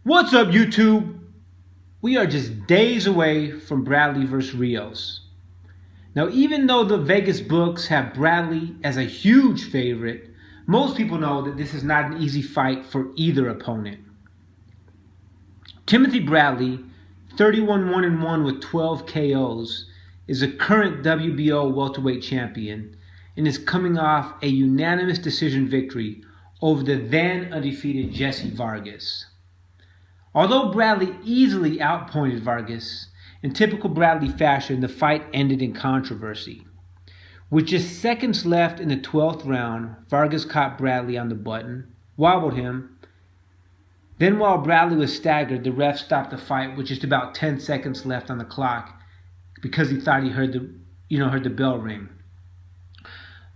What's up, YouTube? We are just days away from Bradley versus Rios. Now, even though the Vegas books have Bradley as a huge favorite, most people know that this is not an easy fight for either opponent. Timothy Bradley, 31-1-1 with 12 KOs, is a current WBO Welterweight champion and is coming off a unanimous decision victory over the then undefeated Jessie Vargas. Although Bradley easily outpointed Vargas, in typical Bradley fashion, the fight ended in controversy. With just seconds left in the 12th round, Vargas caught Bradley on the button, wobbled him. Then while Bradley was staggered, the ref stopped the fight with just about 10 seconds left on the clock because he thought he heard the bell ring.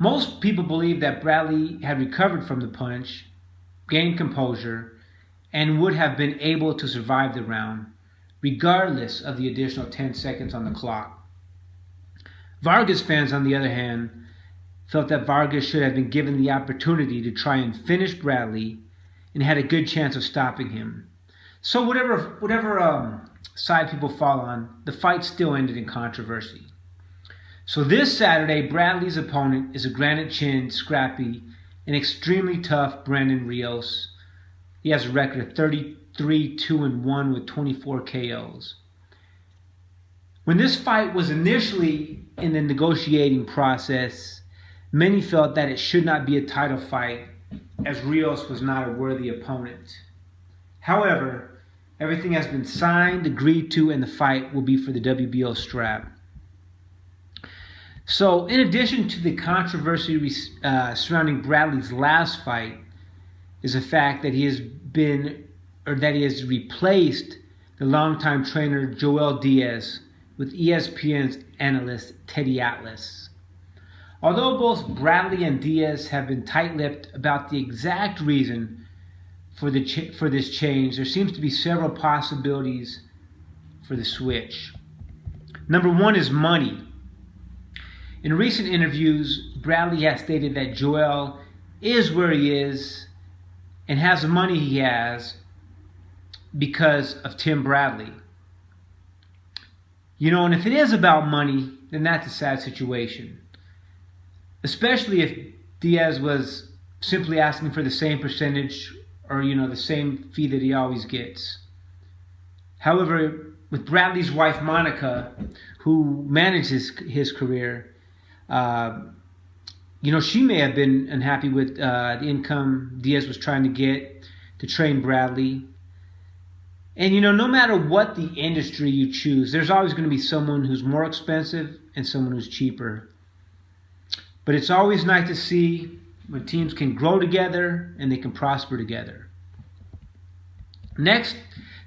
Most people believe that Bradley had recovered from the punch, gained composure, and would have been able to survive the round, regardless of the additional 10 seconds on the clock. Vargas fans, on the other hand, felt that Vargas should have been given the opportunity to try and finish Bradley and had a good chance of stopping him. So whatever side people fall on, the fight still ended in controversy. So this Saturday, Bradley's opponent is a granite-chinned, scrappy, and extremely tough Brandon Rios. He has a record of 33-2-1 with 24 KOs. When this fight was initially in the negotiating process, many felt that it should not be a title fight as Rios was not a worthy opponent. However, everything has been signed, agreed to, and the fight will be for the WBO strap. So, in addition to the controversy surrounding Bradley's last fight, is the fact that he has replaced the longtime trainer Joel Diaz with ESPN's analyst Teddy Atlas. Although both Bradley and Diaz have been tight-lipped about the exact reason for this change, there seems to be several possibilities for the switch. Number one is money. In recent interviews, Bradley has stated that Joel is where he is and has the money he has because of Tim Bradley. And if it is about money, then that's a sad situation. Especially if Diaz was simply asking for the same percentage or, the same fee that he always gets. However, with Bradley's wife, Monica, who manages his career, she may have been unhappy with the income Diaz was trying to get to train Bradley. And, no matter what the industry you choose, there's always going to be someone who's more expensive and someone who's cheaper. But it's always nice to see when teams can grow together and they can prosper together. Next,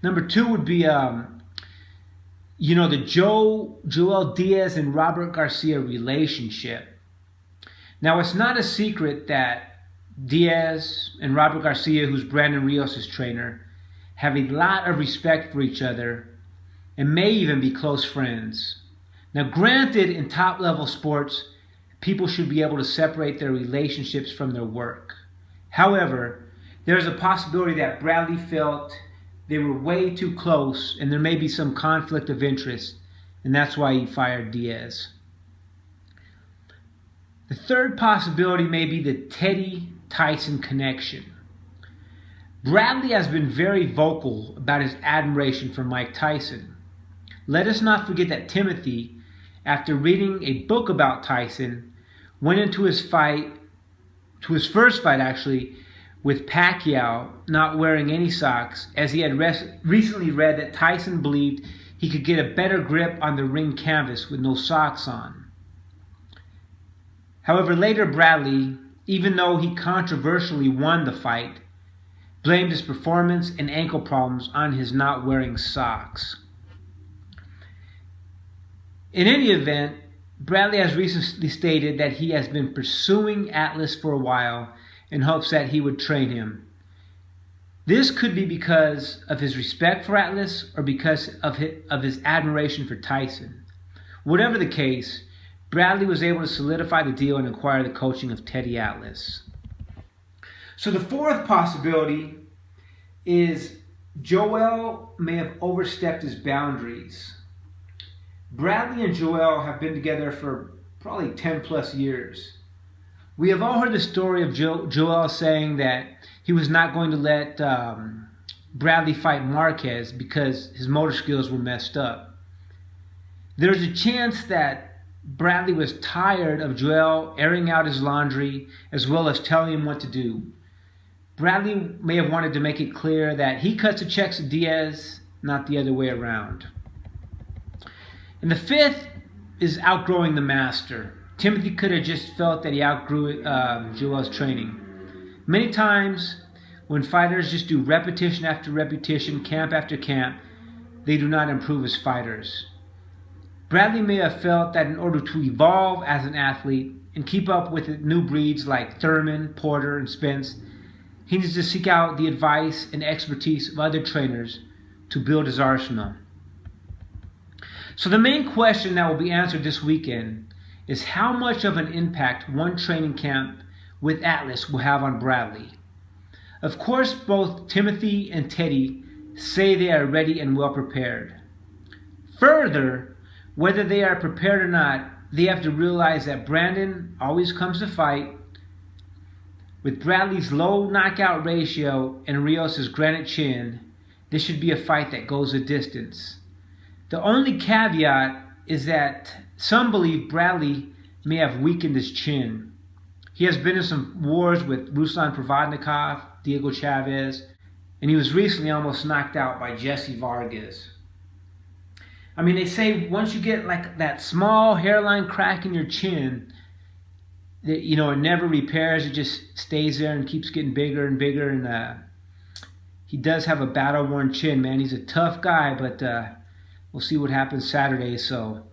number two would be, the Joel Diaz and Robert Garcia relationship. Now, it's not a secret that Diaz and Robert Garcia, who's Brandon Rios' trainer, have a lot of respect for each other and may even be close friends. Now, granted, in top-level sports, people should be able to separate their relationships from their work. However, there's a possibility that Bradley felt they were way too close and there may be some conflict of interest, and that's why he fired Diaz. The third possibility may be the Teddy-Tyson connection. Bradley has been very vocal about his admiration for Mike Tyson. Let us not forget that Timothy, after reading a book about Tyson, went into his first fight actually, with Pacquiao not wearing any socks, as he had recently read that Tyson believed he could get a better grip on the ring canvas with no socks on. However, later Bradley, even though he controversially won the fight, blamed his performance and ankle problems on his not wearing socks. In any event, Bradley has recently stated that he has been pursuing Atlas for a while in hopes that he would train him. This could be because of his respect for Atlas or because of his admiration for Tyson. Whatever the case, Bradley was able to solidify the deal and acquire the coaching of Teddy Atlas. So the fourth possibility is Joel may have overstepped his boundaries. Bradley and Joel have been together for probably 10 plus years. We have all heard the story of Joel saying that he was not going to let Bradley fight Marquez because his motor skills were messed up. There's a chance that Bradley was tired of Joel airing out his laundry as well as telling him what to do. Bradley may have wanted to make it clear that he cuts the checks to Diaz, not the other way around. And the fifth is outgrowing the master. Timothy could have just felt that he outgrew Joel's training. Many times when fighters just do repetition after repetition, camp after camp, they do not improve as fighters. Bradley may have felt that in order to evolve as an athlete and keep up with new breeds like Thurman, Porter, and Spence, he needs to seek out the advice and expertise of other trainers to build his arsenal. So the main question that will be answered this weekend is how much of an impact one training camp with Atlas will have on Bradley. Of course, both Timothy and Teddy say they are ready and well prepared. Further, whether they are prepared or not, they have to realize that Brandon always comes to fight. With Bradley's low knockout ratio and Rios' granite chin, this should be a fight that goes a distance. The only caveat is that some believe Bradley may have weakened his chin. He has been in some wars with Ruslan Provodnikov, Diego Chavez, and he was recently almost knocked out by Jessie Vargas. I mean, they say once you get like that small hairline crack in your chin, that, you know, it never repairs. It just stays there and keeps getting bigger and bigger. And he does have a battle-worn chin, man. He's a tough guy, but we'll see what happens Saturday. So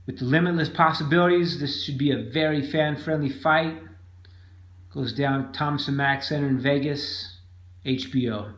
with the limitless possibilities, this should be a very fan-friendly fight. Goes down at Thomas & Mack Center in Vegas, HBO.